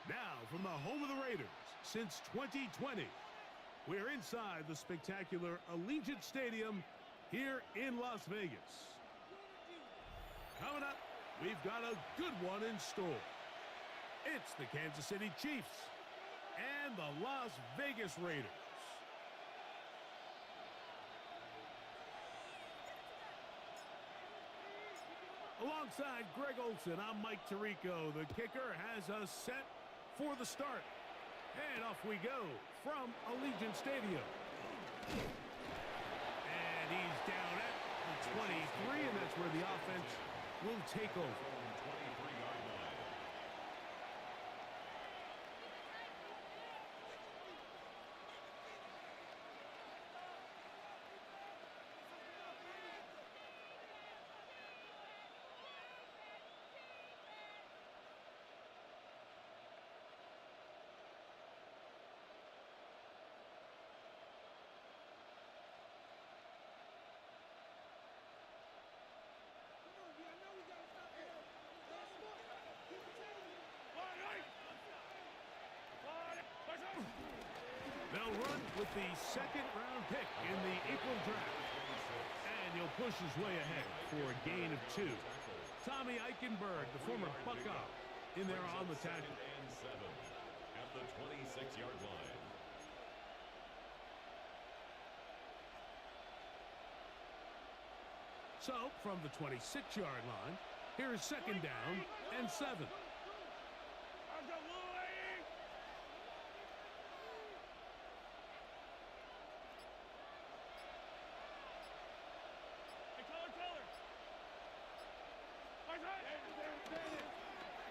Now, from the home of the Raiders since 2020, we're inside the spectacular Allegiant Stadium here in Las Vegas. Coming up, we've got a good one in store. It's the Kansas City Chiefs and the Las Vegas Raiders. Alongside Greg Olsen, I'm Mike Tirico. The kicker has us set for the start. And off we go from Allegiant Stadium. And he's down at the 23, and that's where the offense will take over. They'll run with the second-round pick in the April draft. And he'll push his way ahead for a gain of 2. Tommy Eichenberg, the former Buckeye, in there on the tackle. And 7 at the 26-yard line. So, from the 26-yard line, here's second down and 7.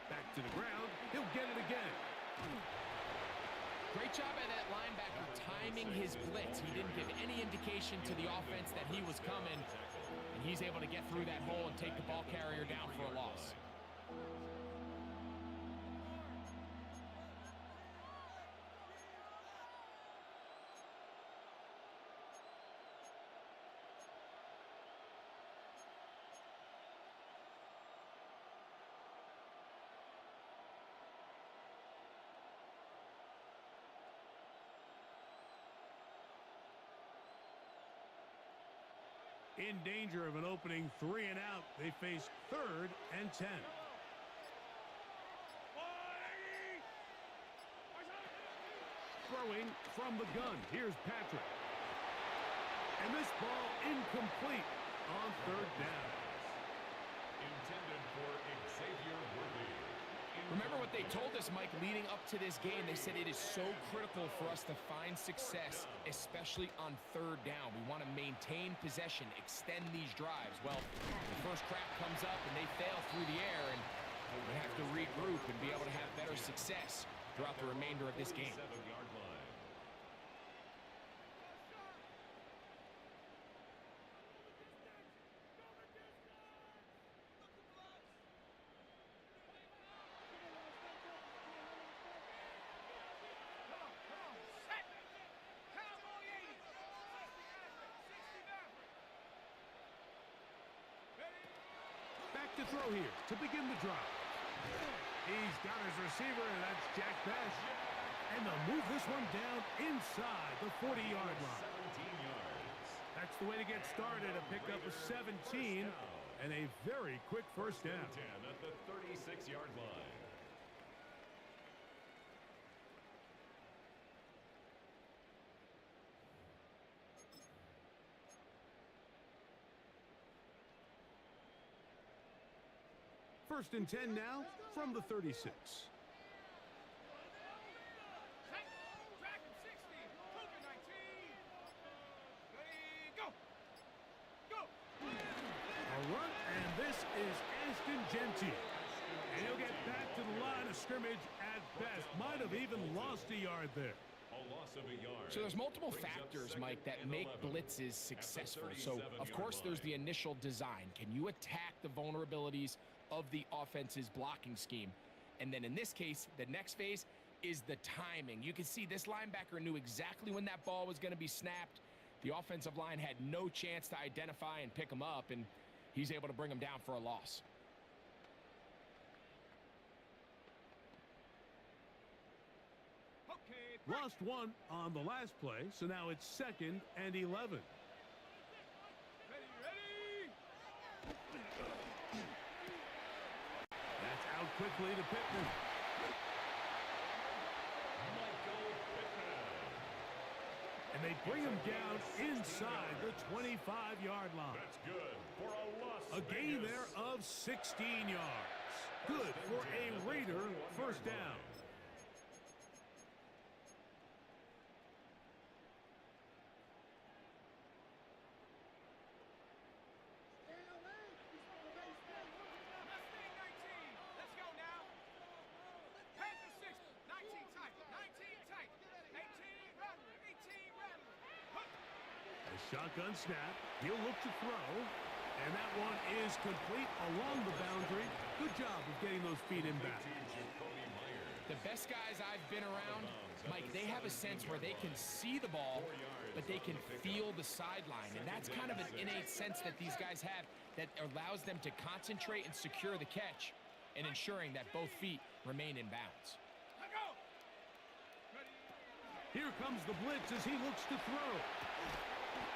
Back to the ground. He'll get it again. Great job by that linebacker timing his blitz. He didn't give any indication to the offense that he was coming, and he's able to get through that hole and take the ball carrier down for a loss. In danger of an opening 3 and out, they face 3rd and 10. Throwing from the gun. Here's Patrick. And this ball incomplete on 3rd down. Intended for Xavier Worthy. Remember what they told us, Mike, leading up to this game. They said it is so critical for us to find success, especially on 3rd down. We want to maintain possession, extend these drives. Well, the first crack comes up and they fail through the air, and we have to regroup and be able to have better success throughout the remainder of this game. 7-yard line. To throw here to begin the drive. He's got his receiver, and that's Jack Best. And they'll move this one down inside the 40-yard line. 17 yards. That's the way to get started, a pickup of 17 and a very quick first down. 10 at the 36-yard line. First and 10 now from the 36. A run, and this is Ashton Genty. And he'll get back to the line of scrimmage at best. Might have even lost a yard there. A loss of a yard. So there's multiple factors, Mike, that make blitzes successful. So, of course, there's the initial design. Can you attack the vulnerabilities of the offense's blocking scheme? And then in this case, the next phase is the timing. You can see this linebacker knew exactly when that ball was going to be snapped. The offensive line had no chance to identify and pick him up, and he's able to bring him down for a loss. Lost one on the last play, so now it's 2nd and 11. That's out quickly to Pittman. And they bring him down inside the 25-yard line. That's good for a loss. A gain there of 16 yards. Good for a Raider first down. Shotgun snap. He'll look to throw. And that one is complete along the boundary. Good job of getting those feet in back. The best guys I've been around, Mike, they have a sense where they can see the ball, but they can feel the sideline. And that's kind of an innate sense that these guys have that allows them to concentrate and secure the catch and ensuring that both feet remain in bounds. Here comes the blitz as he looks to throw.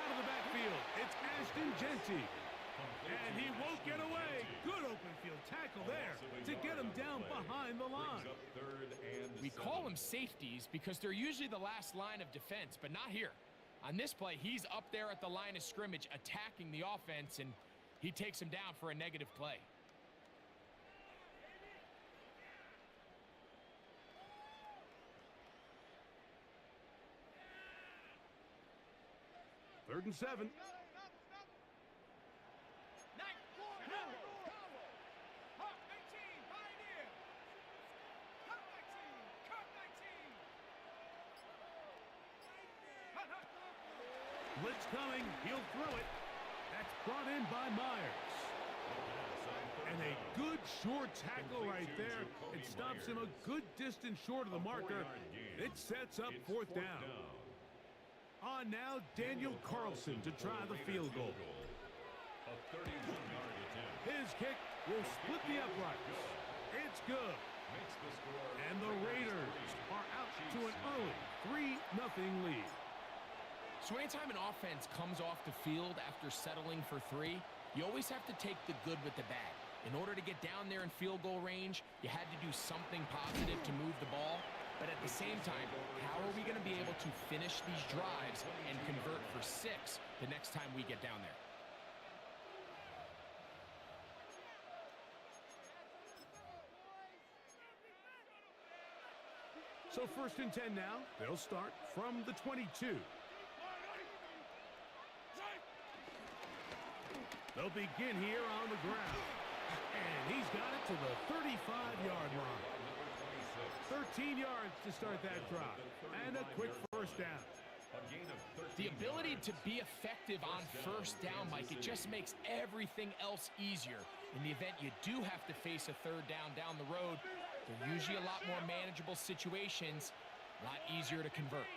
Out of the backfield, it's Ashton Genty. And he won't get away. Good open field tackle there to get him down behind the line. We call them safeties because they're usually the last line of defense, but not here. On this play, he's up there at the line of scrimmage attacking the offense, and he takes him down for a negative play. Third and 7. Blitz coming. He'll throw it. That's brought in by Myers. And a good short tackle right there. It stops him a good distance short of the marker. It sets up 4th down. On now, Daniel Carlson to try the field goal. His kick will split the uprights. It's good. And the Raiders are out to an early 3-0 lead. So anytime an offense comes off the field after settling for 3, you always have to take the good with the bad. In order to get down there in field goal range, you had to do something positive to move the ball. But at the same time, how are we going to be able to finish these drives and convert for 6 the next time we get down there? So 1st and 10 now. They'll start from the 22. They'll begin here on the ground. And he's got it to the 35-yard line. 13 yards to start that drive. And a quick first down. The ability to be effective on first down, Mike, it just makes everything else easier. In the event you do have to face a 3rd down the road, they're usually a lot more manageable situations, a lot easier to convert.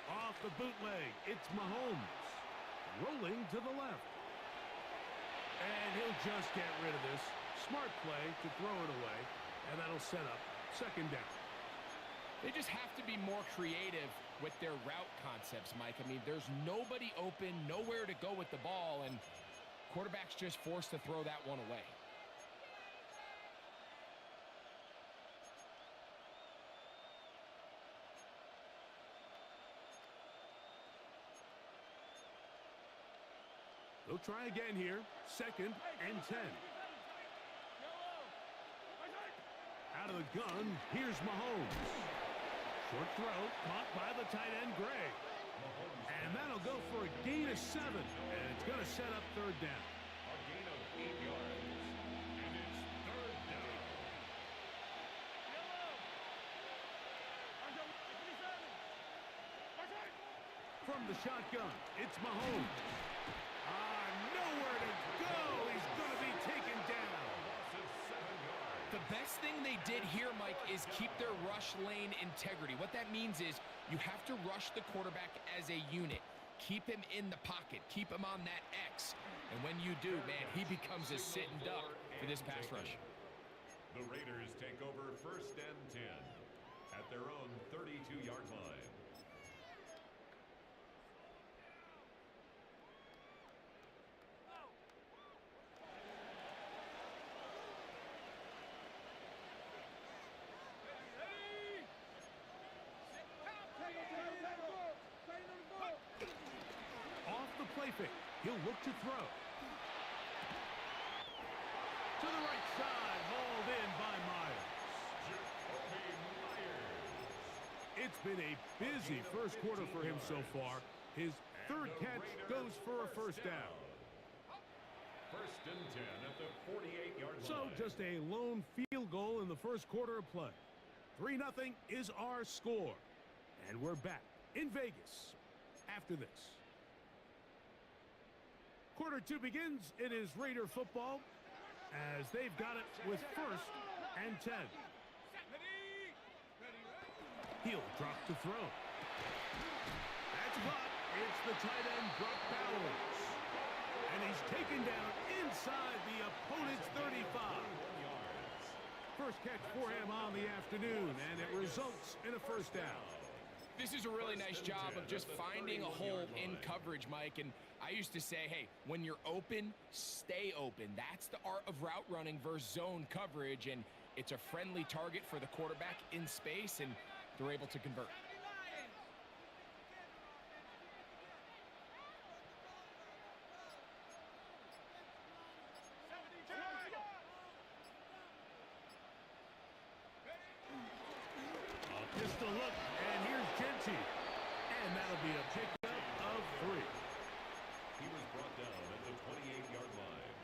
Off the bootleg, it's Mahomes. Rolling to the left. And he'll just get rid of this. Smart play to throw it away. And that'll set up second down. They just have to be more creative with their route concepts, Mike. I mean, there's nobody open, nowhere to go with the ball, and quarterback's just forced to throw that one away. They'll try again here. Second and 10. Out of the gun, here's Mahomes. Short throw, caught by the tight end, Gray. And that'll go for a gain of 7. And it's going to set up third down. A gain of 8 yards. And it's third down. From the shotgun, it's Mahomes. Nowhere to go. He's going to be taken down. The best thing they did here, Mike, is keep their rush lane integrity. What that means is you have to rush the quarterback as a unit. Keep him in the pocket. Keep him on that X. And when you do, man, he becomes a sitting duck for this pass rush. The Raiders take over first and 10 at their own 32-yard line. He'll look to throw. To the right side, hauled in by Myers. It's been a busy first quarter for him so far. His third catch goes for a first down. First and 10 at the 48-yard line. So just a lone field goal in the first quarter of play. 3-0 is our score. And we're back in Vegas after this. Quarter 2 begins. It is Raider football as they've got it with first and 10. He'll drop to throw. That's caught. It's the tight end, Brock Bowers. And he's taken down inside the opponent's 35. First catch for him on the afternoon, and it results in a first down. This is a really nice job of just finding a hole in coverage, Mike. And I used to say, hey, when you're open, stay open. That's the art of route running versus zone coverage. And it's a friendly target for the quarterback in space, and they're able to convert. Just a look, and here's Genty. And that'll be a pickup of 3. He was brought down at the 28-yard line.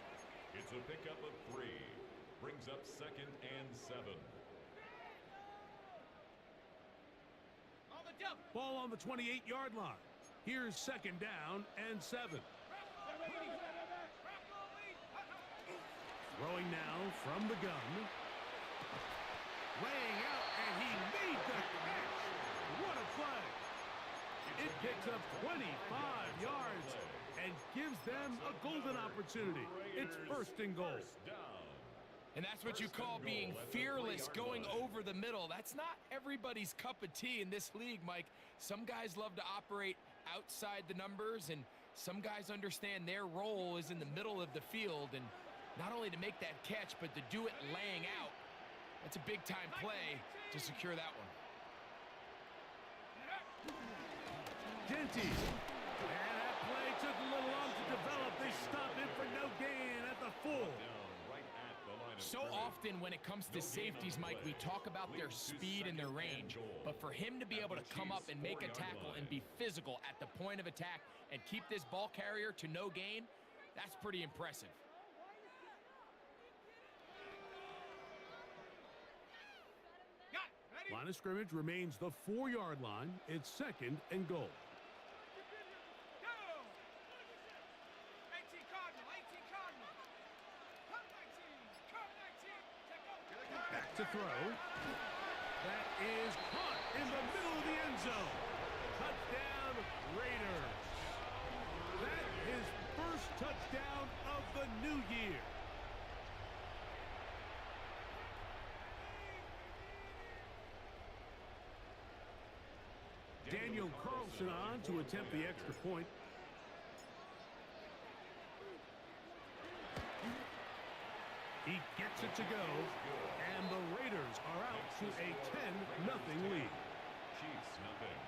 It's a pickup of 3. Brings up second and 7. Ball on the 28-yard line. Here's second down and 7. Throwing now from the gun. Laying out, and he made the catch. What a play. It picks up 25 yards and gives them a golden opportunity. It's first and goal. And that's what you call being fearless, going over the middle. That's not everybody's cup of tea in this league, Mike. Some guys love to operate outside the numbers, and some guys understand their role is in the middle of the field, and not only to make that catch, but to do it laying out. That's a big-time play to secure that one. Genty. And that play took a little long to develop. They stopped it for no gain at the 4. So often when it comes to safeties, Mike, we talk about their speed and their range. But for him to be able to come up and make a tackle and be physical at the point of attack and keep this ball carrier to no gain, that's pretty impressive. Line of scrimmage remains the 4-yard line. It's second and goal. Back to throw. That is caught in the middle of the end zone. Touchdown, Raiders. That is first touchdown of the new year. Daniel Carlson on to attempt the extra point. He gets it to go, and the Raiders are out to a 10-0 lead. Chiefs nothing.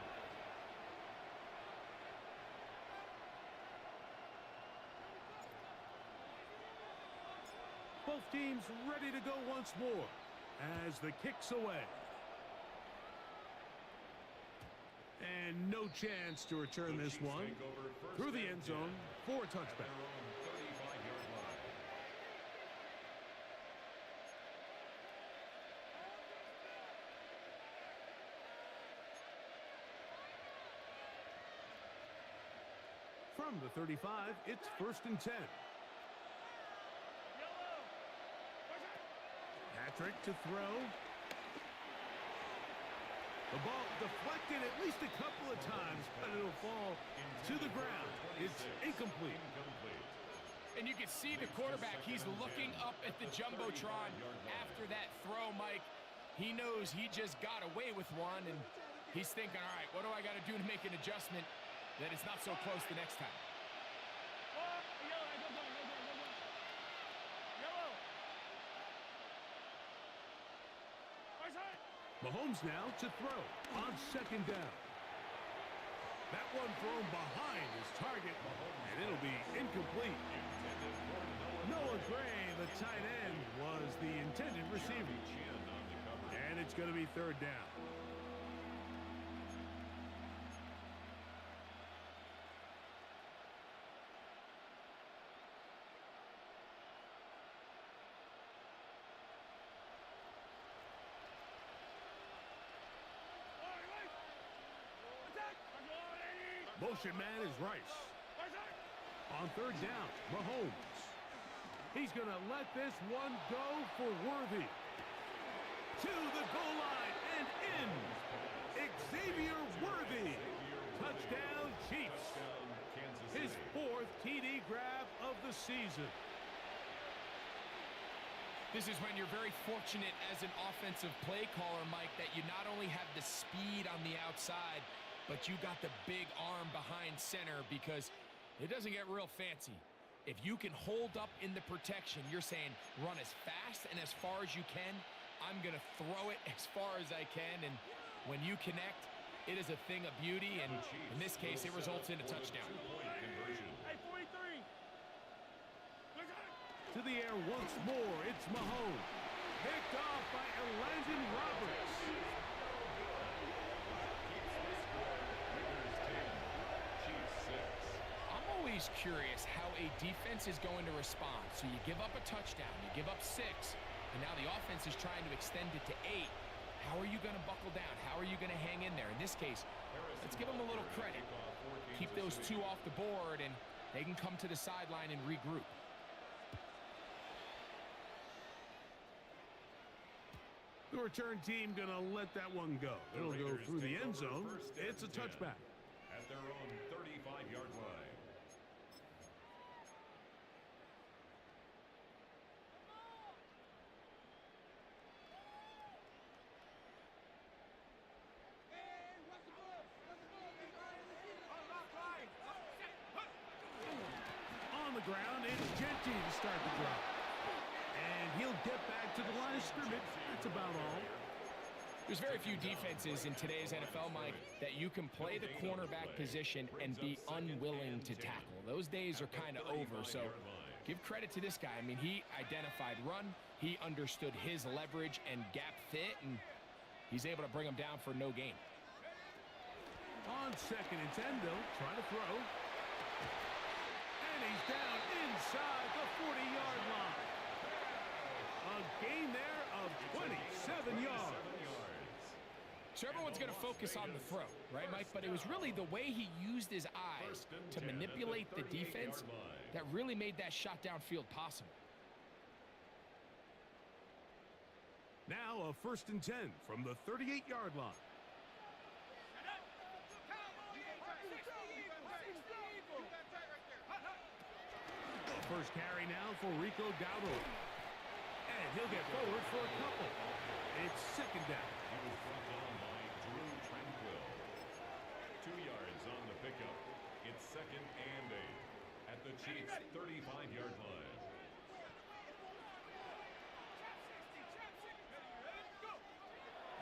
Both teams ready to go once more as the kick's away. And no chance to return this one through the end zone for a touchback. From the 35, it's 1st and 10. Patrick to throw. The ball deflected at least a couple of times, but it'll fall to the ground. It's incomplete. And you can see the quarterback. He's looking up at the Jumbotron after that throw, Mike. He knows he just got away with one, and he's thinking, all right, what do I got to do to make an adjustment that it's not so close the next time? Mahomes now to throw on 2nd down. That one thrown behind his target, and it'll be incomplete. Noah Gray, the tight end, was the intended receiver. And it's going to be 3rd down. Motion man is Rice. On 3rd down, Mahomes. He's going to let this one go for Worthy. To the goal line and in. Xavier Worthy. Touchdown, Chiefs. His 4th TD grab of the season. This is when you're very fortunate as an offensive play caller, Mike, that you not only have the speed on the outside, but you got the big arm behind center, because it doesn't get real fancy. If you can hold up in the protection, you're saying run as fast and as far as you can. I'm going to throw it as far as I can, and when you connect, it is a thing of beauty, and in this case, it results in a touchdown. To the air once more, it's Mahomes. Picked off by Elandon Roberts. I'm always curious how a defense is going to respond. So you give up a touchdown, you give up 6, and now the offense is trying to extend it to 8. How are you going to buckle down? How are you going to hang in there? In this case, let's give them a little credit. Keep those 2 off the board, and they can come to the sideline and regroup. The return team going to let that one go. It'll go through the end zone. It's a touchback. At their own 35-yard line. On the ground, it's Genty to start the drive. And he'll get back to the line of scrimmage. That's about all. There's very few defenses in today's NFL, Mike, that you can play the cornerback position and be unwilling to tackle. Those days are kind of over, so give credit to this guy. I mean, he identified run, he understood his leverage and gap fit, and he's able to bring him down for no gain. On 2nd and 10, they'll try to throw. And he's down inside the 40-yard line. A gain there of 27 yards. So everyone's going to focus on the throw, right, Mike? But it was really the way he used his eyes to manipulate the defense that really made that shot downfield possible. Now a 1st and 10 from the 38-yard line. The first carry now for Rico Dowdle. And he'll get forward for a couple. It's 2nd down. Chiefs' 35-yard line.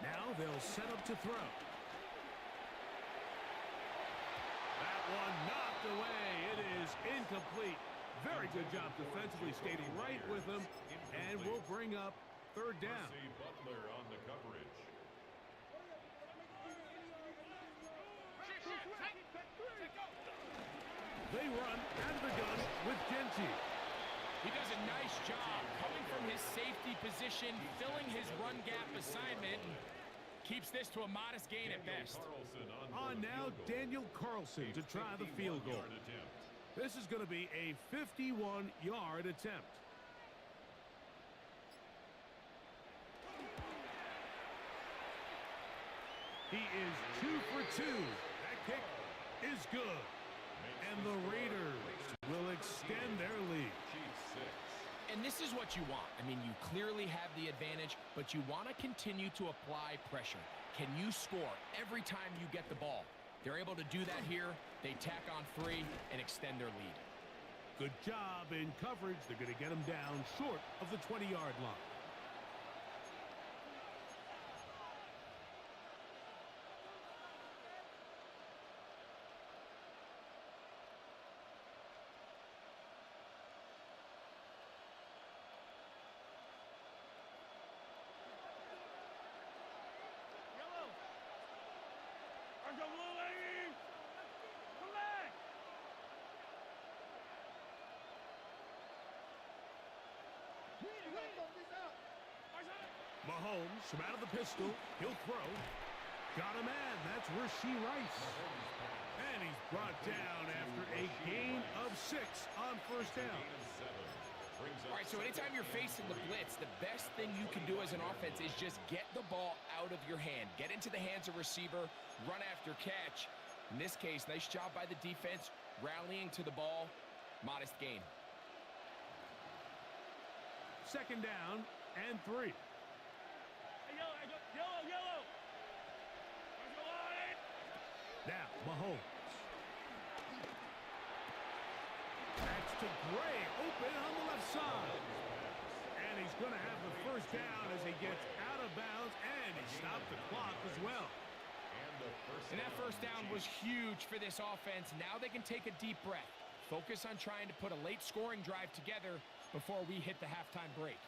Now they'll set up to throw. That one knocked away. It is incomplete. Very good job defensively, stayed right with him, and will bring up third down. Percy Butler on the coverage. They run out of the gun with Genty. He does a nice job coming from his safety position, filling his run gap assignment, and keeps this to a modest gain at best. On now, Daniel Carlson to try the field goal. This is going to be a 51-yard attempt. He is 2 for 2. That kick is good. And the Raiders will extend their lead. And this is what you want. I mean, you clearly have the advantage, but you want to continue to apply pressure. Can you score every time you get the ball? They're able to do that here. They tack on 3 and extend their lead. Good job in coverage. They're going to get him down short of the 20-yard line. Mahomes from out of the pistol. He'll throw. Got a man. That's Rashee Rice. And he's brought down after a gain of 6 on first down. All right, so anytime you're facing the blitz, the best thing you can do as an offense is just get the ball out of your hand. Get into the hands of receiver, run after catch. In this case, nice job by the defense, rallying to the ball. Modest gain. Second down and 3. Yellow. Now, Mahomes. That's to Gray, open on the left side. And he's going to have the first down as he gets out of bounds, and he stopped the clock as well. And that first down was huge for this offense. Now they can take a deep breath. Focus on trying to put a late scoring drive together before we hit the halftime break.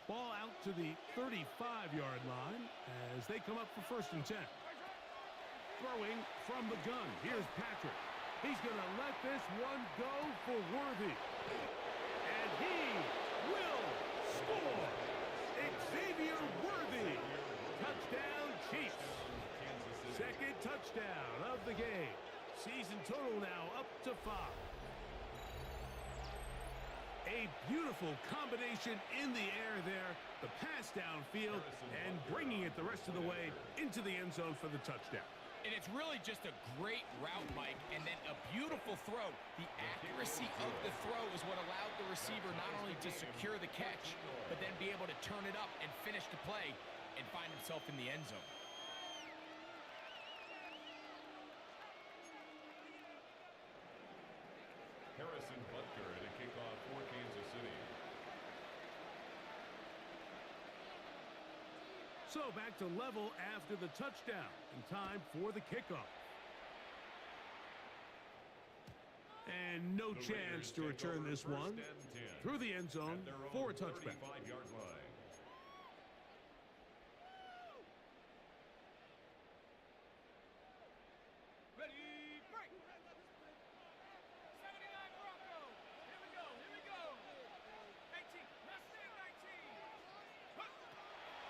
Ball out to the 35-yard line as they come up for first and 10. Throwing from the gun. Here's Patrick. He's going to let this one go for Worthy. And he will score. Xavier Worthy. Touchdown, Chiefs. Second touchdown of the game. Season total now up to 5. A beautiful combination in the air there. The pass downfield and bringing it the rest of the way into the end zone for the touchdown. And it's really just a great route, Mike, and then a beautiful throw. The accuracy of the throw is what allowed the receiver not only to secure the catch, but then be able to turn it up and finish the play and find himself in the end zone. Harrison Butker at a kickoff for Kansas City. So back to level after the touchdown and time for the kickoff. And no chance to return this one through the end zone for a touchback. 35-yard line.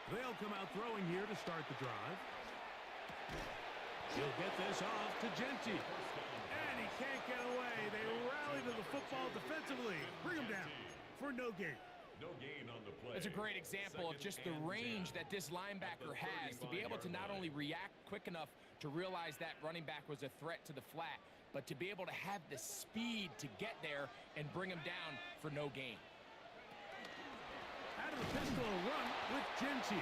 They'll come out throwing here to start the drive. He'll get this off to Genty. And he can't get away. They rally to the football defensively. Bring him down for no gain. No gain on the play. It's a great example of just the range that this linebacker has to be able to not only react quick enough to realize that running back was a threat to the flat, but to be able to have the speed to get there and bring him down for no gain. Out of the pistol run with Genty.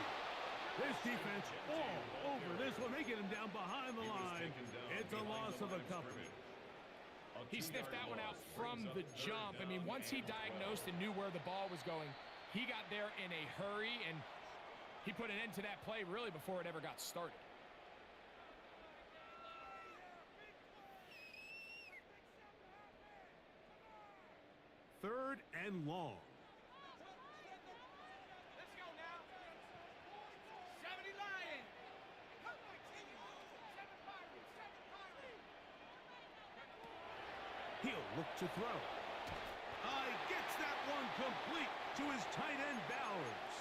This defense all over this one. They get him down behind the line. It's a loss of a couple. He sniffed that one out from the jump. I mean, once he diagnosed and knew where the ball was going, he got there in a hurry, and he put an end to that play really before it ever got started. Third and long. Let's go now. 70 Lions. He'll look to throw. He gets that one complete to his tight end, Bowers.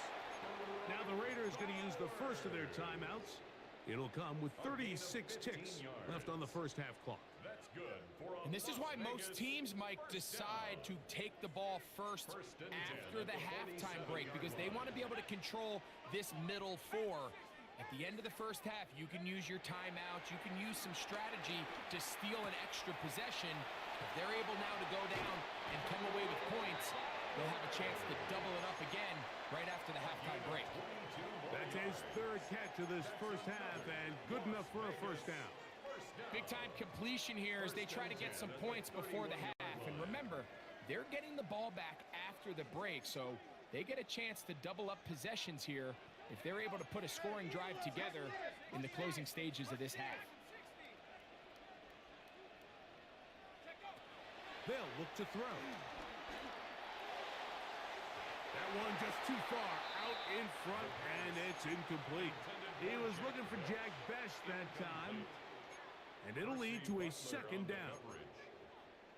Now the Raiders going to use the first of their timeouts. It'll come with 36 ticks left on the first half clock. That's good. And this is why most teams, Mike, decide to take the ball first after the halftime break, because they want to be able to control this middle four. At the end of the first half, you can use your timeout. You can use some strategy to steal an extra possession. If they're able now to go down and come away with points, they'll have a chance to double it up again right after the halftime break. That's his third catch of this first half, and good enough for a first down. Big-time completion here as they try to get some points before the half. And remember, they're getting the ball back after the break, so they get a chance to double up possessions here if they're able to put a scoring drive together in the closing stages of this half. They'll look to throw. That one just too far out in front, and it's incomplete. He was looking for Jack Best that time, and it'll lead to a second down.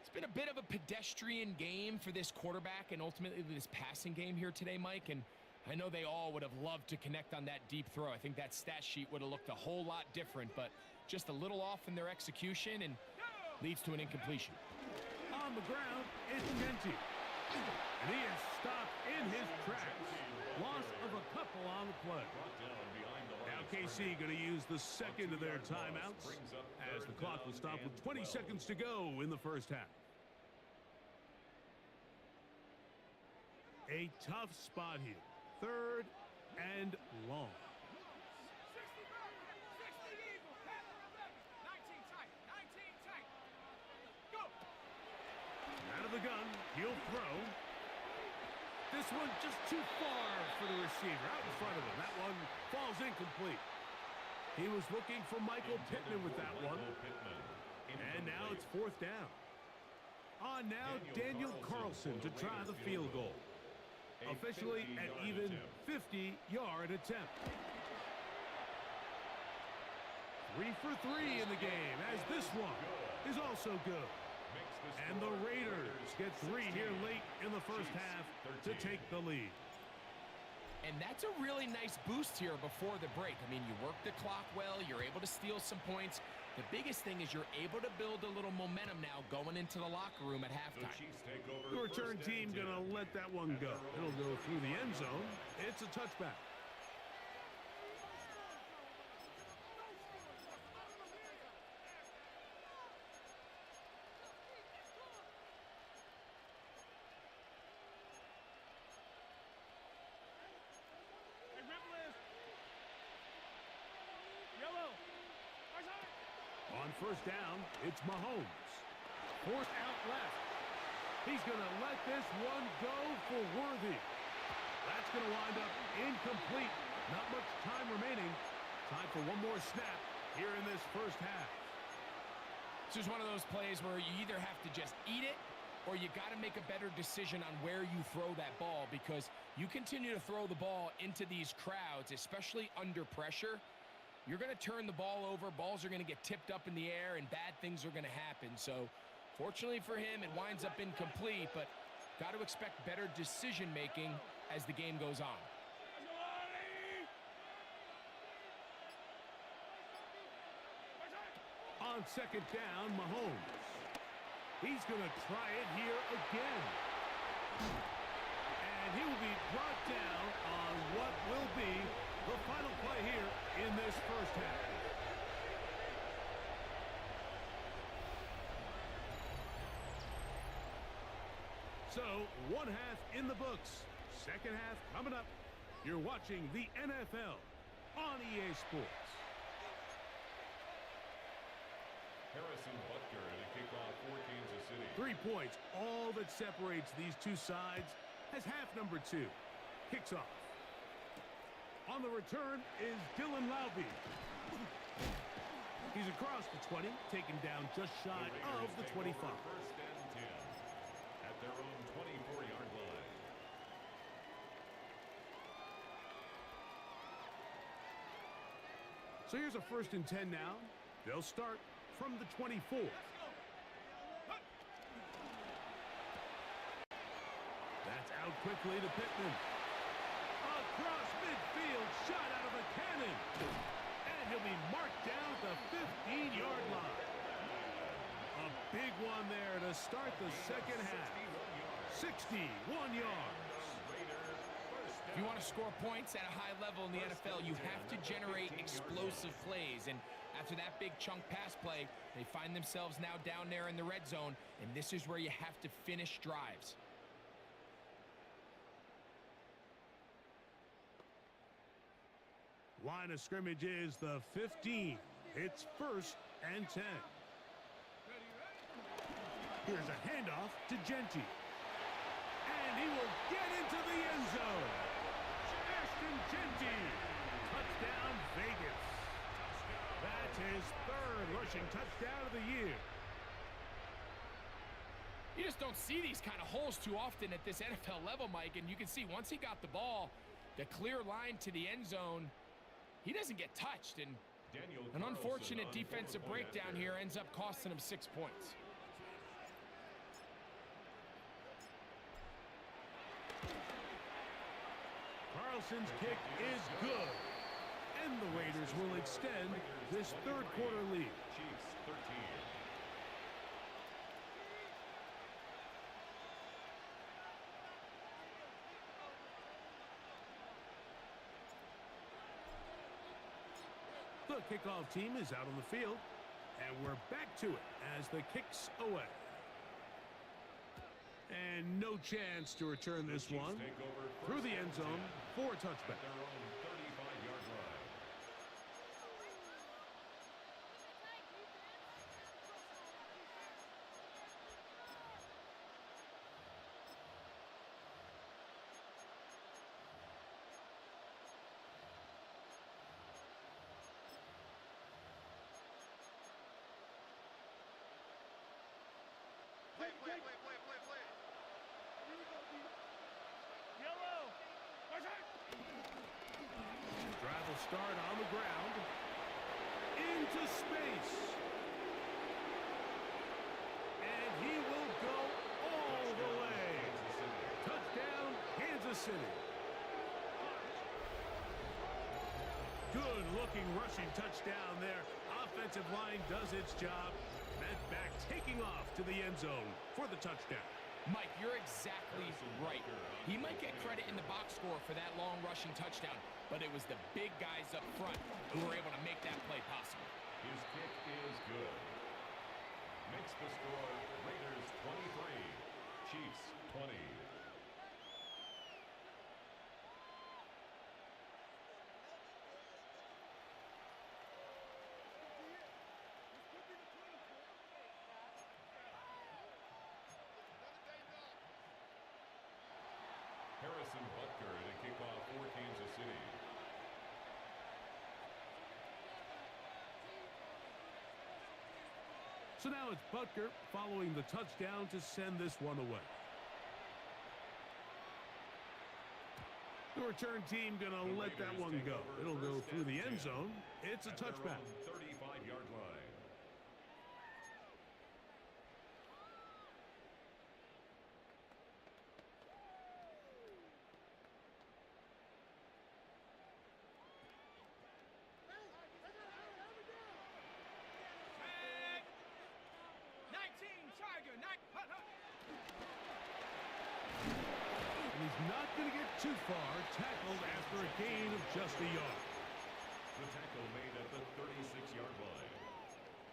It's been a bit of a pedestrian game for this quarterback and ultimately this passing game here today, Mike, and I know they all would have loved to connect on that deep throw. I think that stat sheet would have looked a whole lot different, but just a little off in their execution and leads to an incompletion. On the ground, it's Genty. And he is stopped in his tracks. Loss of a couple on the play. Now KC going to use the second of their timeouts as the clock will stop with 20 seconds to go in the first half. A tough spot here. Third and long. 19 tight. 19 tight. Go. Out of the gun, he'll throw. This one just too far for the receiver, out in front of him. That one falls incomplete. He was looking for Michael Pittman with that one. And now it's fourth down. On now, Daniel Carlson to try the field goal. Officially at even 50-yard attempt. 3 for 3 in the game, as this one is also good. And the Raiders get 3 here late in the first half to take the lead. And that's a really nice boost here before the break. I mean, you work the clock well, you're able to steal some points. The biggest thing is you're able to build a little momentum now going into the locker room at halftime. The return team going to let that one go. It'll go through the end zone. It's a touchback. On first down, it's Mahomes. Fourth out left. He's going to let this one go for Worthy. That's going to wind up incomplete. Not much time remaining. Time for one more snap here in this first half. This is one of those plays where you either have to just eat it or you got to make a better decision on where you throw that ball, because you continue to throw the ball into these crowds, especially under pressure. You're going to turn the ball over, balls are going to get tipped up in the air, and bad things are going to happen. So, fortunately for him, it winds up incomplete, but got to expect better decision-making as the game goes on. On second down, Mahomes. He's going to try it here again. And he will be brought down on what will be the final play here in this first half. So, one half in the books. Second half coming up. You're watching the NFL on EA Sports. Harrison Butker to kick off for Kansas City. 3 points, all that separates these two sides as half number 2 kicks off. On the return is Dylan Laube. He's across the 20, taken down just shy of the 25. First and 10 at their own 24-yard line. So here's a first and 10 now. They'll start from the 24. That's out quickly to Pittman. Across midfield, shot out of a cannon. And he'll be marked down at the 15-yard line. A big one there to start the second half. 61 yards. If you want to score points at a high level in the NFL, you have to generate explosive plays. And after that big chunk pass play, they find themselves now down there in the red zone, and this is where you have to finish drives. Line of scrimmage is the 15. It's first and 10. Here's a handoff to Genty. And he will get into the end zone. Ashton Genty. Touchdown, Vegas. That's his third rushing touchdown of the year. You just don't see these kind of holes too often at this NFL level, Mike. And you can see once he got the ball, the clear line to the end zone, he doesn't get touched. And an unfortunate defensive breakdown here ends up costing him 6 points. Carlson's kick is good. And the Raiders will extend this third quarter lead. Chiefs 13. The kickoff team is out on the field, and we're back to it as the kick's away. And no chance to return this one through the end zone for a touchback. Their own 35-yard line. Drive will start on the ground. Into space. And he will go all the way. Touchdown, Kansas City. Good-looking rushing touchdown there. Offensive line does its job. Met back taking off to the end zone for the touchdown. Mike, you're exactly right. He might get credit in the box score for that long rushing touchdown, but it was the big guys up front who were able to make that play possible. His kick is good. Makes the score Raiders 23, Chiefs 20. Harrison Butker to kick off for Kansas City. So now it's Butker following the touchdown to send this one away. The return team going to let that one go. It'll go through the end zone. It's a touchback. 35-yard line. He's not going to get too far. Tackled after a gain of just a yard. The tackle made at the 36-yard line.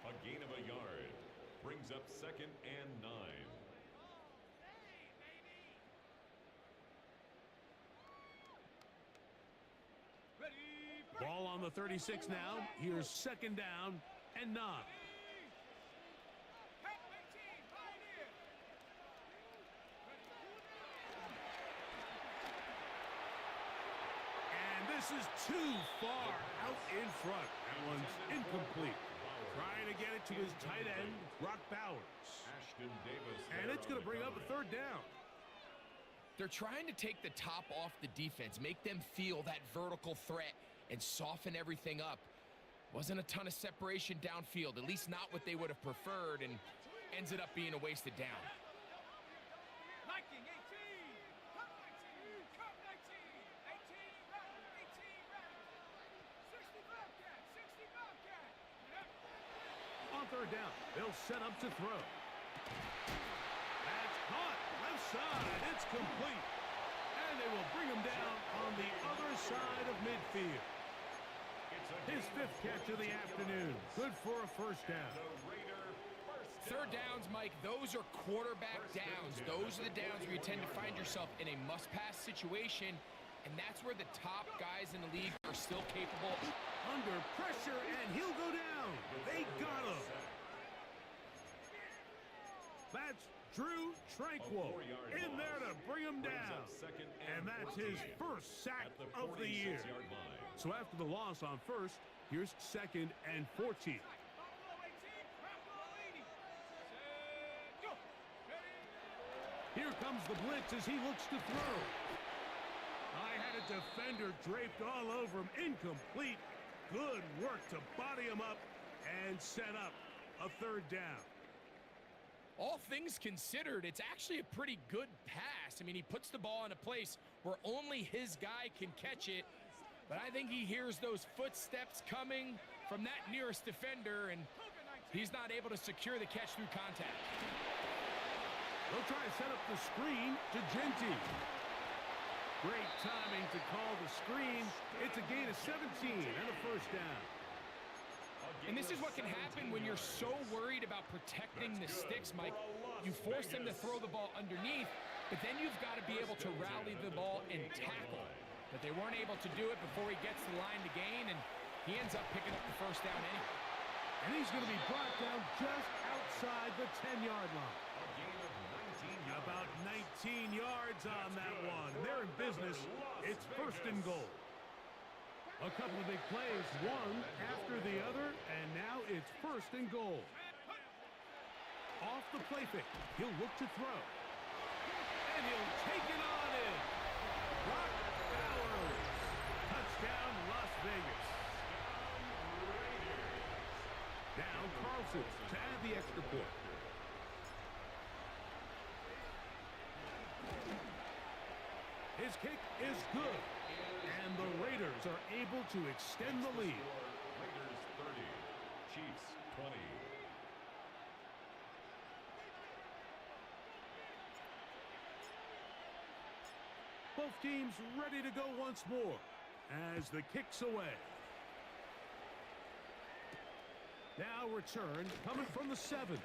A gain of a yard brings up second and 9. Ready, Ball on the 36 now. Here's second down and 9. And this is too far out in front. That one's incomplete. Trying to get it to his tight end, Brock Bowers. And it's going to bring up a third down. They're trying to take the top off the defense, make them feel that vertical threat, and soften everything up. Wasn't a ton of separation downfield, at least not what they would have preferred, and ends it up being a wasted down. Liking 18. Cut 19. Cut 19. 18 round. 18 round. 60 Bobcat. 60 Bobcat. Yep. On third down, they'll set up to throw. That's caught. Left side. It's complete. And they will bring him down on the other side of midfield. His 5th catch of the afternoon. Good for a first down. Third downs, Mike, those are quarterback downs. Those are the downs where you tend to find yourself in a must-pass situation, and that's where the top guys in the league are still capable. Under pressure, and he'll go down. They got him. That's Drew Tranquil in there to bring him down. And that's his first sack of the year. So after the loss on first, here's second and 14. Buffalo 18. Buffalo 80. Set. Go. Ready. Here comes the blitz as he looks to throw. I had a defender draped all over him. Incomplete. Good work to body him up and set up a third down. All things considered, it's actually a pretty good pass. I mean, he puts the ball in a place where only his guy can catch it. But I think he hears those footsteps coming from that nearest defender, and he's not able to secure the catch through contact. They'll try to set up the screen to Genty. Great timing to call the screen. It's a gain of 17 and a first down. And this is what can happen when you're so worried about protecting the sticks, Mike. You force them to throw the ball underneath, but then you've got to be able to rally the ball and tackle. But they weren't able to do it before he gets the line to gain, and he ends up picking up the first down anyway. And he's going to be brought down just outside the 10-yard line. About 19 yards on that one. They're in business. It's first and goal. A couple of big plays, one after the other, and now it's first and goal. Off the play fake, he'll look to throw. And he'll take it on in. Brock Bowers. Touchdown, Las Vegas. Now Carlson to add the extra point. His kick is good. And the Raiders are able to extend the lead. Raiders 30, Chiefs 20. Both teams ready to go once more as the kick's away. Now return coming from the 7. And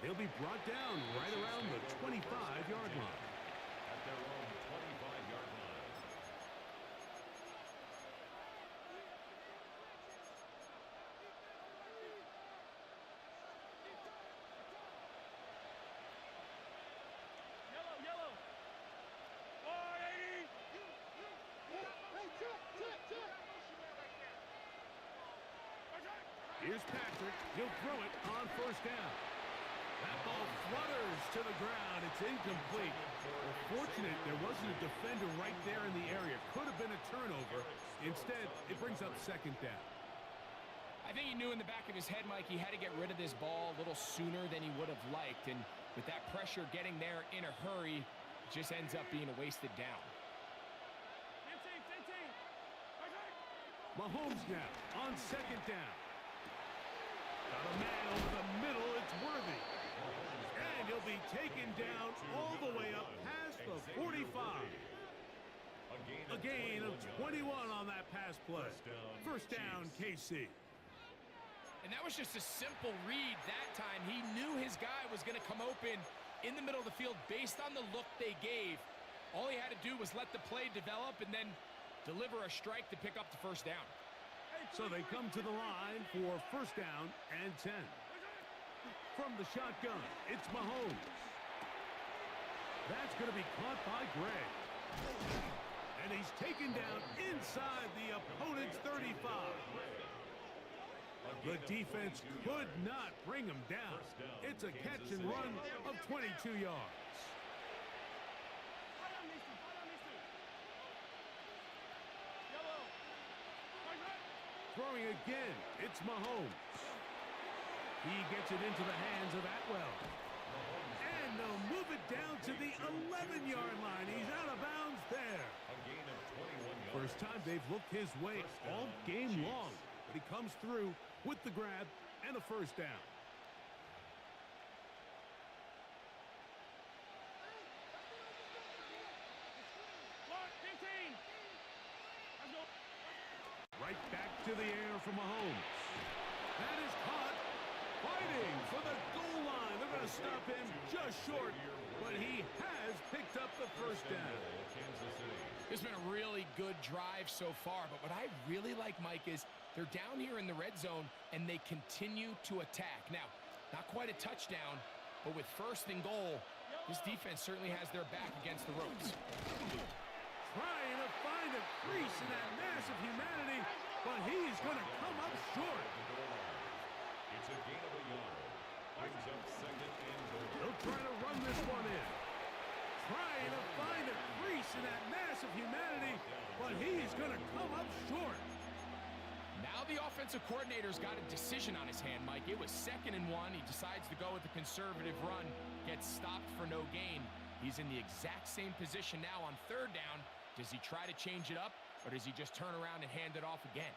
he'll be brought down right around the 25-yard line. At their own 25-yard line. Yellow, yellow. 480. Here's Patrick. He'll throw it on first down. That ball flutters to the ground. It's incomplete. Well, fortunate there wasn't a defender right there in the area. Could have been a turnover. Instead, it brings up second down. I think he knew in the back of his head, Mike, he had to get rid of this ball a little sooner than he would have liked. And with that pressure getting there in a hurry, it just ends up being a wasted down. 15. Mahomes now on second down. Got a man over the middle. It's Worthy. And he'll be taken down all the way up past the 45. A gain of 21 on that pass play. First down, KC. And that was just a simple read that time. He knew his guy was going to come open in the middle of the field based on the look they gave. All he had to do was let the play develop, and then Deliver a strike to pick up the first down. So they come to the line for first down and 10. From the shotgun, it's Mahomes. That's going to be caught by Gray. And he's taken down inside the opponent's 35. The defense could not bring him down. It's a catch and run of 22 yards. Throwing again, it's Mahomes. He gets it into the hands of Atwell. And they'll move it down to the 11-yard line. He's out of bounds there. First time they've looked his way all game long. But he comes through with the grab and a first down. Right back to the air for Mahomes. That is caught. Fighting for the goal line. They're going to stop him just short, but he has picked up the first down. It's been a really good drive so far, but what I really like, Mike, is they're down here in the red zone, and they continue to attack. Now, not quite a touchdown, but with first and goal, this defense certainly has their back against the ropes. Trying to find a crease in that mass of humanity, but he's going to come up short. It's a gain of a yard. Brings up second and goal. They'll try to run this one in. Trying to find a crease in that mass of humanity, but he's going to come up short. Now the offensive coordinator's got a decision on his hand, Mike. It was 2nd and 1. He decides to go with the conservative run, gets stopped for no gain. He's in the exact same position now on 3rd down. Does he try to change it up, or does he just turn around and hand it off again?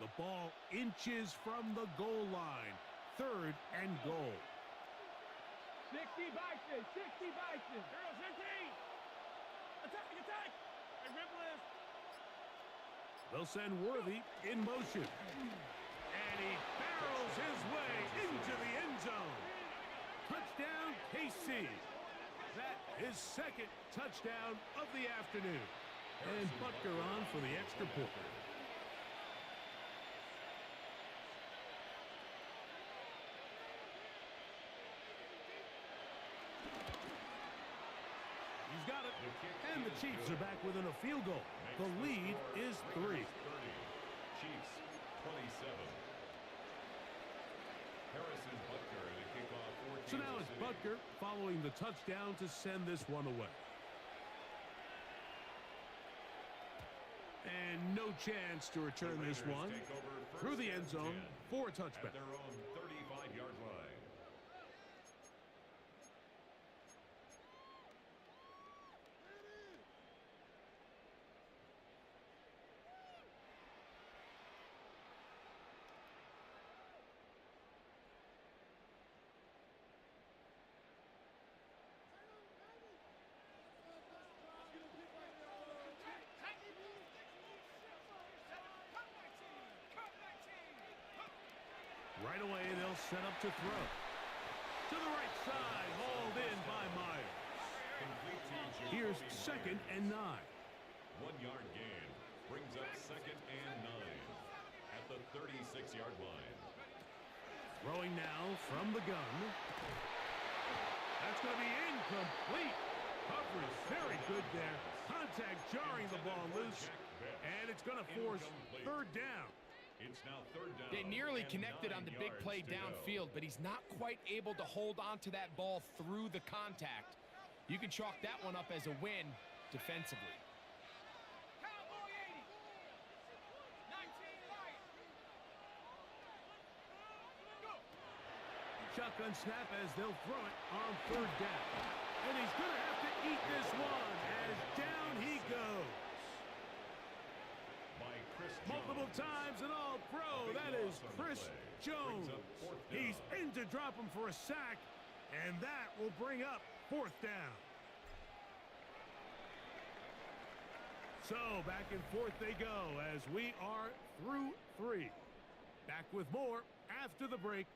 The ball inches from the goal line. 3rd and goal. 60 Bison, 60 Bison. Girls, routine. Attack, attack. Hey, Ripplers. They'll send Worthy in motion. And he barrels his way into the end zone. Touchdown, KC. That is 2nd touchdown of the afternoon. And Butker on for the extra point. He's got it. And the Chiefs are back within a field goal. The lead is 3. Chiefs 27. Harrison Butker to kick off 14. So now it's Butker following the touchdown to send this one away. And no chance to return this one through the end zone for a touchback. At their own 35-yard line. Right away, they'll set up to throw. To the right side, hauled in by Myers. Here's 2nd and 9. 1-yard gain. Brings up 2nd and 9. At the 36-yard line. Throwing now from the gun. That's going to be incomplete. Coverage very good there. Contact jarring the ball loose. And it's going to force 3rd down. It's now 3rd down. They nearly connected on the big play downfield, but he's not quite able to hold on to that ball through the contact. You can chalk that one up as a win defensively. Cowboy 80. 19 right. Go. Shotgun snap as they'll throw it on 3rd down. And he's going to have to eat this one as down he goes. Multiple times and all pro. That is Chris Jones. He's in to drop him for a sack, and that will bring up 4th down. So back and forth they go as we are through 3. Back with more after the break.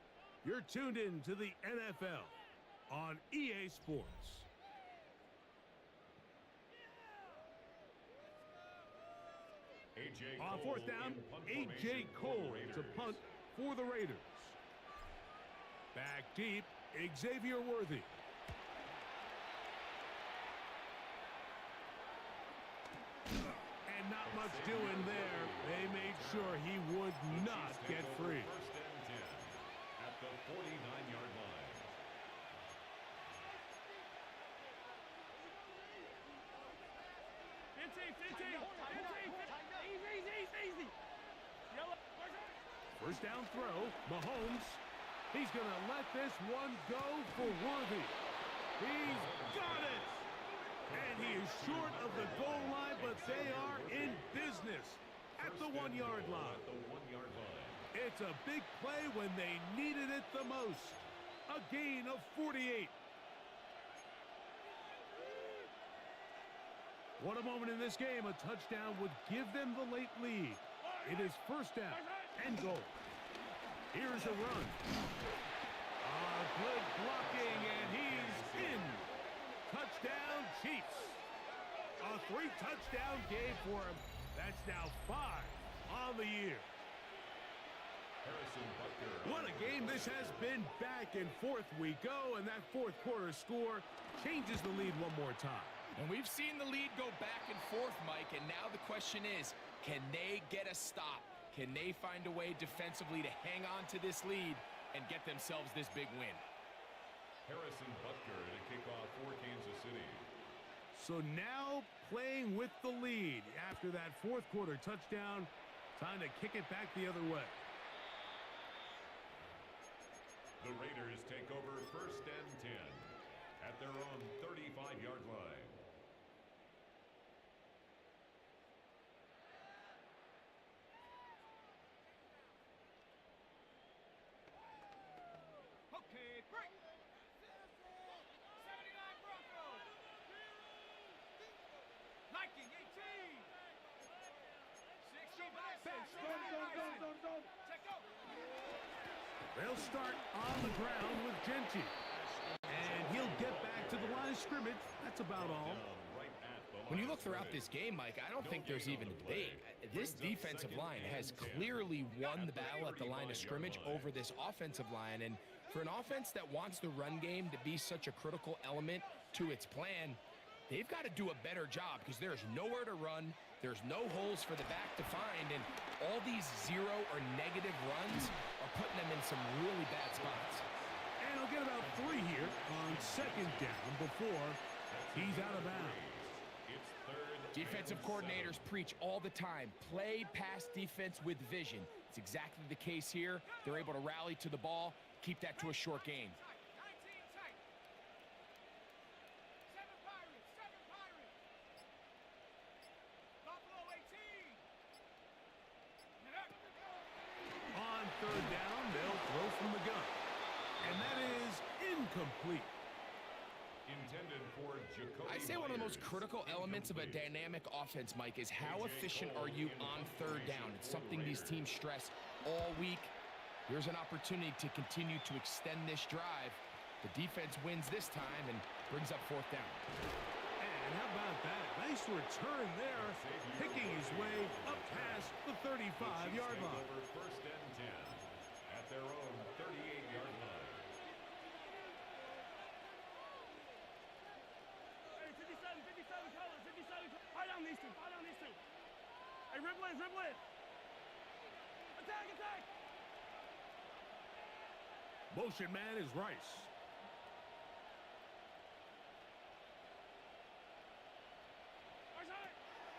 You're tuned in to the NFL on EA Sports. On fourth down, A.J. Cole to punt for the Raiders. Back deep, Xavier Worthy. And not much doing there. They made sure he would not get free. First and 10 at the 49-yard line. Easy. Yellow. First down throw, Mahomes. He's going to let this one go for Worthy. He's got it! And he is short of the goal line, but they are in business at the 1-yard line. At the 1-yard line. It's a big play when they needed it the most. A gain of 48. What a moment in this game. A touchdown would give them the late lead. It is first down and goal. Here's a run. Good blocking, and he's in. Touchdown, Chiefs. A 3-touchdown game for him. That's now 5 on the year. Harrison Butker. What a game this has been. Back and forth we go, and that fourth quarter score changes the lead one more time. And we've seen the lead go back and forth, Mike, and now the question is, can they get a stop? Can they find a way defensively to hang on to this lead and get themselves this big win? Harrison Butker to kick off for Kansas City. So now playing with the lead after that fourth quarter touchdown, time to kick it back the other way. The Raiders take over first and 10 at their own 35-yard line. Okay, break. 79 Broncos. Liking 18. 60 Bison. Check out. They'll start on the ground with Genty. And he'll get back to the line of scrimmage. That's about all. When you look throughout this game, Mike, I don't think there's even a debate. This defensive line has clearly won the battle at the line of scrimmage over this offensive line. And for an offense that wants the run game to be such a critical element to its plan, they've got to do a better job because there's nowhere to run. There's no holes for the back to find. And all these zero or negative runs are putting them in some really bad spots. And he'll get about 3 here on second down before he's out of bounds. Defensive coordinators preach all the time, play pass defense with vision. It's exactly the case here. They're able to rally to the ball, keep that to a short gain. 19 tight. 7 Pirates. Buffalo 18. On third down, they'll throw from the gun. And that is incomplete. Intended for Jacoby I'd say one of the most Myers. critical elements of a dynamic offense, Mike, is how efficient are you on third down? It's something these teams stress all week. Here's an opportunity to continue to extend this drive. The defense wins this time and brings up fourth down. And how about that? Nice return there, picking his way up past the 35-yard line. Over first and 10 at their own 38-yard line. Hey, 57 colors. 57 colors. Fire down these two. Hey, dribble it. Attack. Motion man is Rice.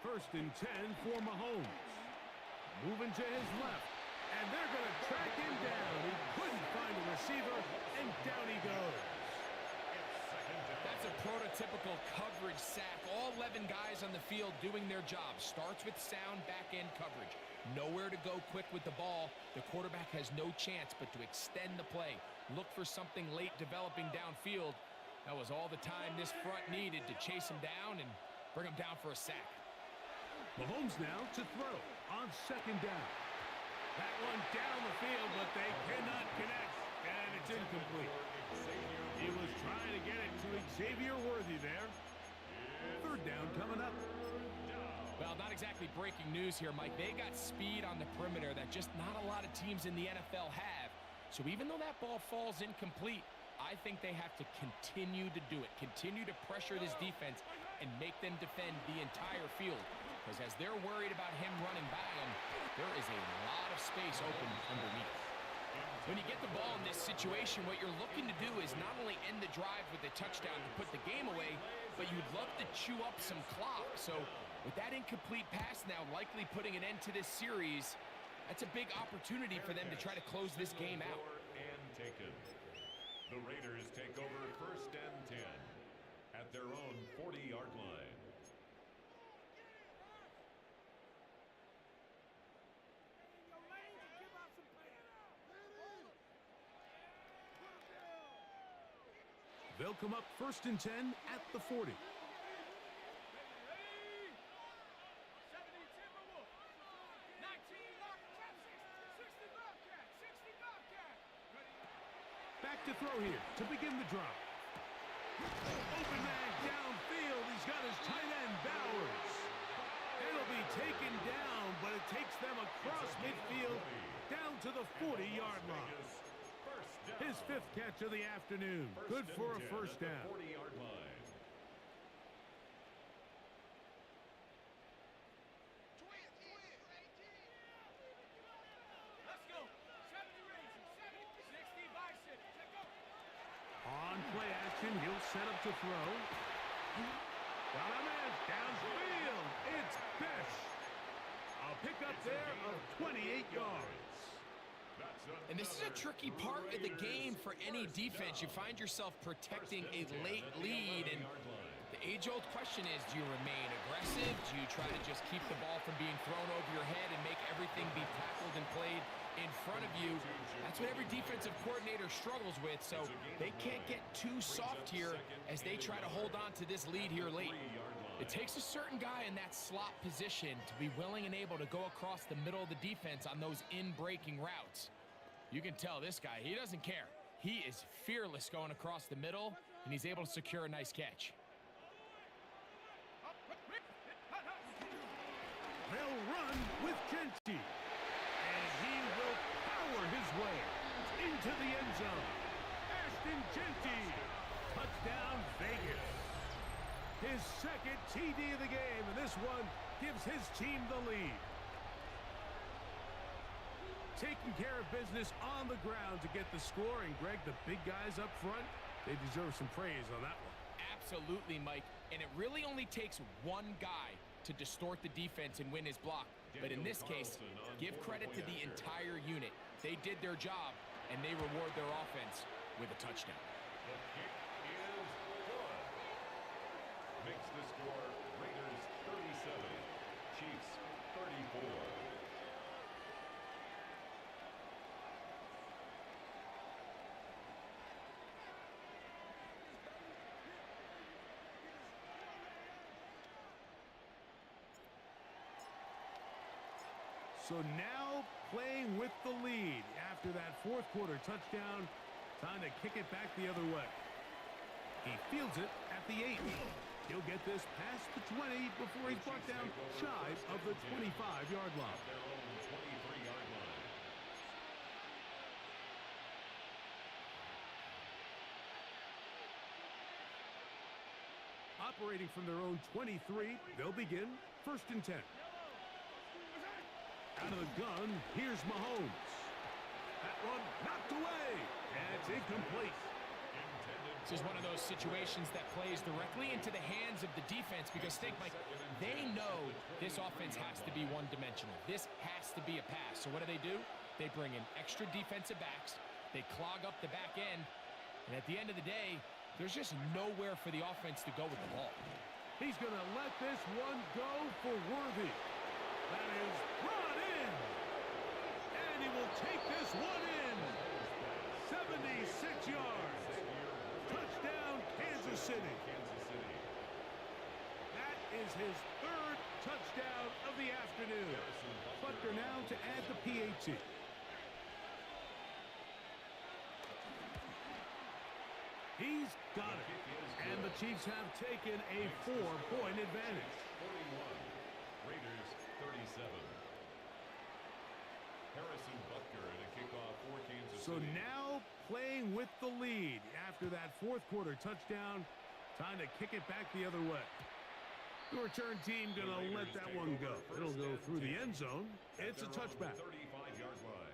First and 10 for Mahomes. Moving to his left. And they're going to track him down. He couldn't find a receiver, and down he goes. That's a prototypical coverage sack. All 11 guys on the field doing their job. Starts with sound back-end coverage. Nowhere to go quick with the ball. The quarterback has no chance but to extend the play. Look for something late developing downfield. That was all the time this front needed to chase him down and bring him down for a sack. Mahomes now to throw on second down. That one down the field, but they cannot connect, and it's incomplete. He was trying to get it to Xavier Worthy there. Third down coming up. Well, not exactly breaking news here, Mike. They got speed on the perimeter that just not a lot of teams in the NFL have. So even though that ball falls incomplete, I think they have to continue to do it, continue to pressure this defense and make them defend the entire field. Because as they're worried about him running by them, there is a lot of space open underneath. When you get the ball in this situation, what you're looking to do is not only end the drive with a touchdown to put the game away, but you'd love to chew up some clock. So with that incomplete pass now likely putting an end to this series, that's a big opportunity for them to try to close this game out. And taken. The Raiders take over 1st and 10 at their own 40-yard line. They'll come up 1st and 10 at the 40. Back to throw here to begin the drive. Open man downfield. He's got his tight end, Bowers. It'll be taken down, but it takes them across midfield down to the 40-yard line. His 5th catch of the afternoon. Good for a 1st down. 40-yard line. On play action, he'll set up to throw. Got a man downfield. It's Besh. A pickup there of 28 yards. And this is a tricky part of the game for any defense. You find yourself protecting a late lead, and the age-old question is, do you remain aggressive? Do you try to just keep the ball from being thrown over your head and make everything be tackled and played in front of you? That's what every defensive coordinator struggles with, so they can't get too soft here as they try to hold on to this lead here late. It takes a certain guy in that slot position to be willing and able to go across the middle of the defense on those in-breaking routes. You can tell this guy, he doesn't care. He is fearless going across the middle, and he's able to secure a nice catch. They'll run with Genty. And he will power his way into the end zone. Ashton Genty. Touchdown, Vegas. His 2nd TD of the game, and this one gives his team the lead. Taking care of business on the ground to get the score, and Greg, the big guys up front, they deserve some praise on that one. Absolutely, Mike, and it really only takes one guy to distort the defense and win his block. But in this case, give credit to the entire unit. They did their job, and they reward their offense with a touchdown. The kick is good. Makes the score Raiders 37, Chiefs 34. So now playing with the lead after that 4th quarter touchdown. Time to kick it back the other way. He fields it at the 8. He'll get this past the 20 before he's brought down shy of the 25-yard line. Their own 23-yard line. Operating from their own 23, they'll begin 1st and 10. Out of the gun, here's Mahomes. That one knocked away, and it's incomplete. This is one of those situations that plays directly into the hands of the defense because, think, Mike, they know this offense has to be one-dimensional. This has to be a pass. So what do? They bring in extra defensive backs. They clog up the back end. And at the end of the day, there's just nowhere for the offense to go with the ball. He's going to let this one go for Worthy. That is brought in. And he will take this one in. 76 yards. Touchdown, Kansas City. That is his 3rd touchdown of the afternoon. Butker now to add the PAT. He's got it. And the Chiefs have taken a 4-point advantage. Butker to kick off for Kansas So City. now playing with the lead after that fourth quarter touchdown. Time to kick it back the other way. The return team going to let that one go. It'll go through the end zone. It's a touchback. 35-yard line.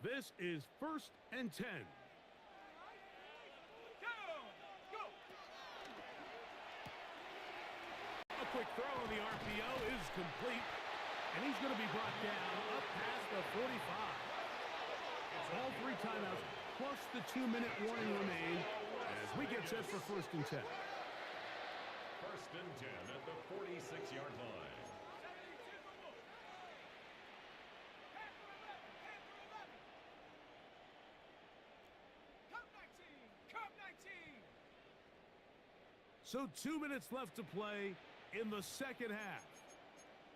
This is 1st and 10. A quick throw on the RPO is complete, and he's going to be brought down up past the 45. All 3 timeouts plus the 2-minute warning remain as we get set for 1st and 10. 1st and 10 at the 46-yard line. So 2 minutes left to play in the second half.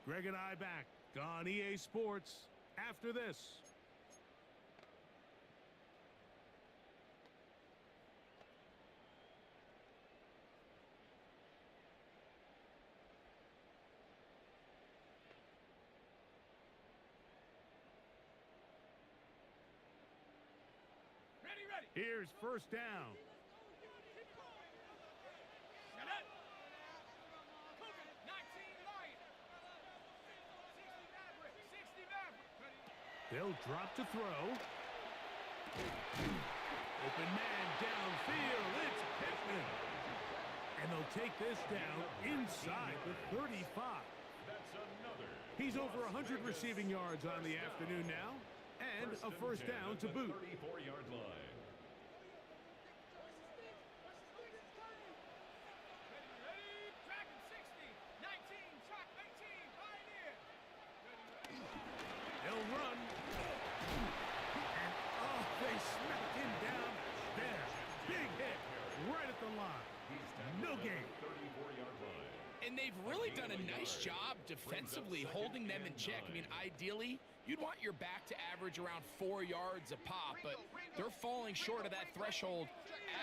Greg and I back on EA Sports after this. Ready. Here's 1st down. They'll drop to throw. Open man downfield. It's Pittman. And they'll take this down inside the 35. That's another. He's over 100 receiving yards on the afternoon now. And a 1st down to boot. 34-yard line. They'll run. And oh, they smacked him down there. Big hit right at the line. No gain. 34-yard line. And they've really done a nice job defensively holding them in check. I mean, ideally, you'd want your back to average around 4 yards a pop, but they're falling short of that threshold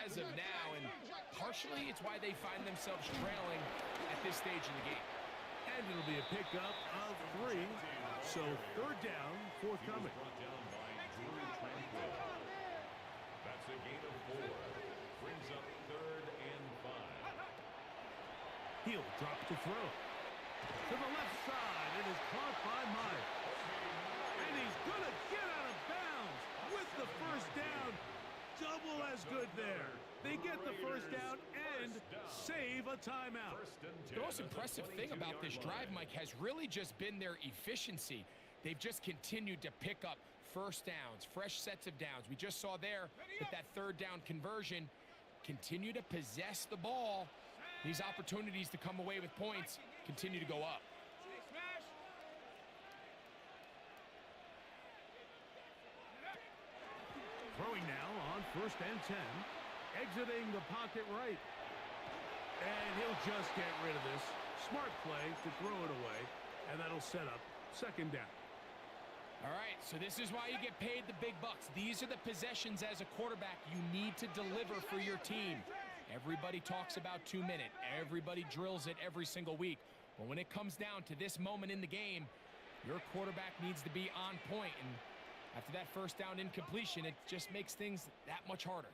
as of now, and partially it's why they find themselves trailing at this stage in the game. And it'll be a pickup of 3. So 3rd down, forthcoming. Brought down by Drew Tranquill. That's a gain of 4. Brings up 3rd and 5. He'll drop to throw. To the left side. It is caught by Mike. And he's going to get out of bounds with the 1st down. Double as good there. They get the 1st down and save a timeout. The most impressive thing about this drive, Mike, has really just been their efficiency. They've just continued to pick up 1st downs, fresh sets of downs. We just saw there with that 3rd down conversion, continue to possess the ball. These opportunities to come away with points continue to go up. Throwing now on 1st and 10. Exiting the pocket right. And he'll just get rid of this. Smart play to throw it away. And that'll set up 2nd down. All right, so this is why you get paid the big bucks. These are the possessions as a quarterback you need to deliver for your team. Everybody talks about 2-minute. Everybody drills it every single week. But when it comes down to this moment in the game, your quarterback needs to be on point. And after that 1st down incompletion, it just makes things that much harder.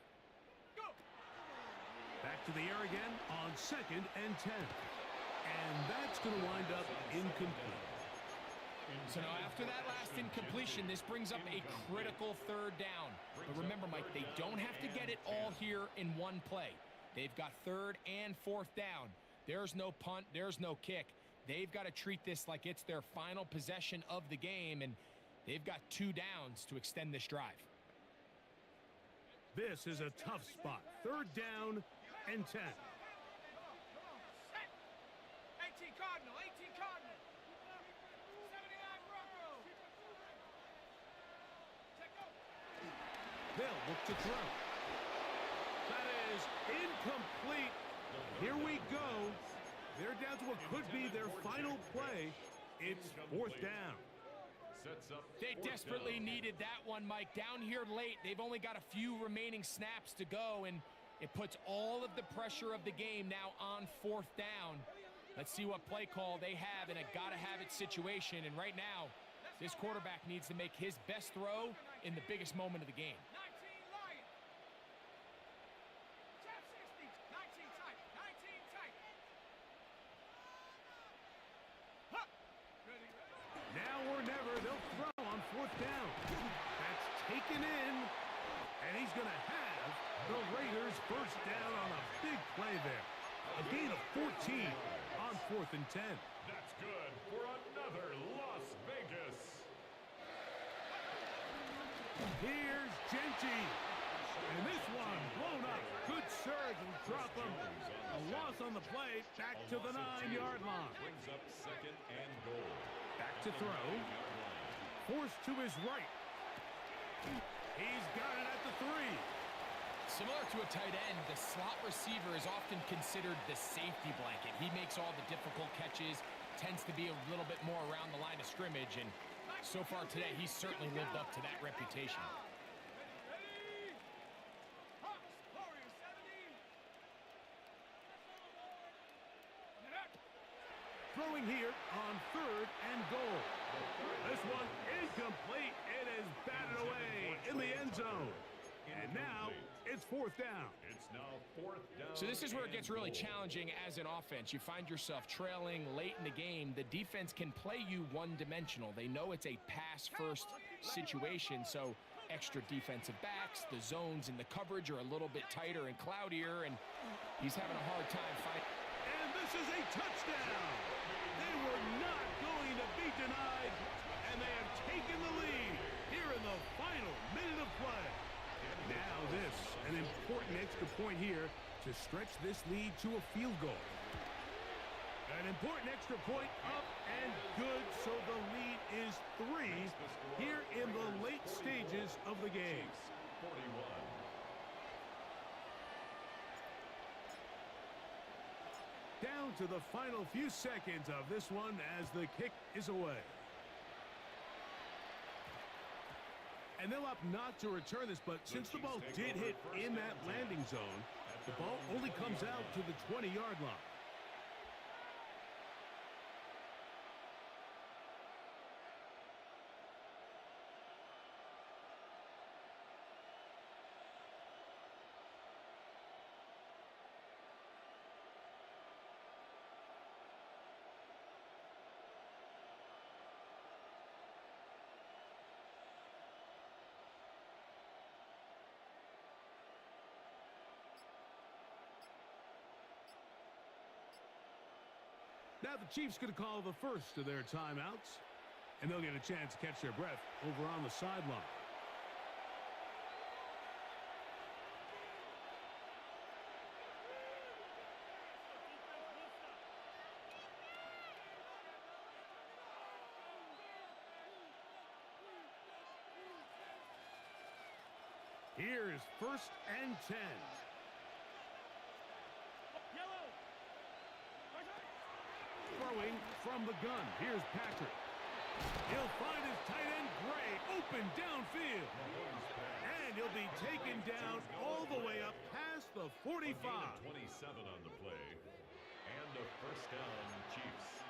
Back to the air again on 2nd and 10. And that's going to wind up incomplete. So now after that last incompletion, this brings up a critical 3rd down. But remember, Mike, they don't have to get it all here in one play. They've got 3rd and 4th down. There's no punt. There's no kick. They've got to treat this like it's their final possession of the game, and they've got 2 downs to extend this drive. This is a tough spot. 3rd down and 10. 18 Cardinal, 18 Cardinal. 79 Broncos. They'll look to throw. That is incomplete. Here we go. They're down to what could be their final play. It's 4th down. Sets up They fourth desperately down. needed that one, Mike. Down here late, they've only got a few remaining snaps to go, and it puts all of the pressure of the game now on fourth down. Let's see what play call they have in a gotta-have-it situation. And right now, this quarterback needs to make his best throw in the biggest moment of the game. 19 Lion. Tap 60. 19 tight. 19 tight. Huh. Ready. Now or never, they'll throw on fourth down. That's taken in, and he's going to have the Raiders first down on a big play there. A gain of 14 on 4th and 10. That's good for another Las Vegas. Here's Genty. And this one blown up. Good surge and drop him. A loss on the play, back to the 9-yard line. Brings up second and goal. Back to throw. Forced to his right. He's got it at the 3. Similar to a tight end, the slot receiver is often considered the safety blanket. He makes all the difficult catches, tends to be a little bit more around the line of scrimmage, and so far today, he's certainly lived up to that reputation. Ready. Hawks. Warriors 17. Throwing here on 3rd and goal. This one incomplete. It is batted away in the end zone. And now it's 4th down. It's now 4th down. So this is where it gets really and goal. challenging as an offense. You find yourself trailing late in the game. The defense can play you one-dimensional. They know it's a pass-first situation, so extra defensive backs, the zones and the coverage are a little bit tighter and cloudier, and he's having a hard time fighting. And this is a touchdown. They were not going to be denied, and they have taken the lead here in the final minute of play. Now this, an important extra point here to stretch this lead to a field goal. An important extra point up and good, so the lead is 3 here in the late stages of the game. Chiefs, 41. Down to the final few seconds of this one as the kick is away. And they'll opt not to return this, but since the ball did hit in that landing zone, the ball only comes out to the 20-yard line. Now the Chiefs going to call the first of their timeouts, and they'll get a chance to catch their breath over on the sideline. Here's 1st and 10. Yellow. Throwing from the gun. Here's Patrick. He'll find his tight end, Gray, open downfield. And he'll be taken down all the way up past the 45. 27 on the play. And a first down, Chiefs.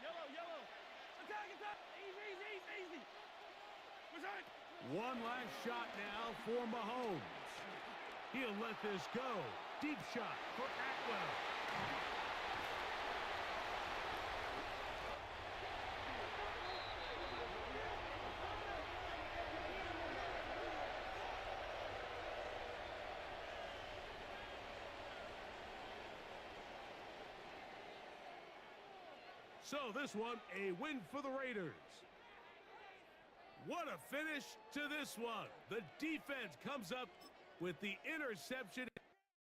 Yellow, yellow. Attack, attack. Easy, easy, easy, easy. Return. One last shot now for Mahomes. He'll let this go. Deep shot for Atwell. So this one, a win for the Raiders. What a finish to this one. The defense comes up with the interception.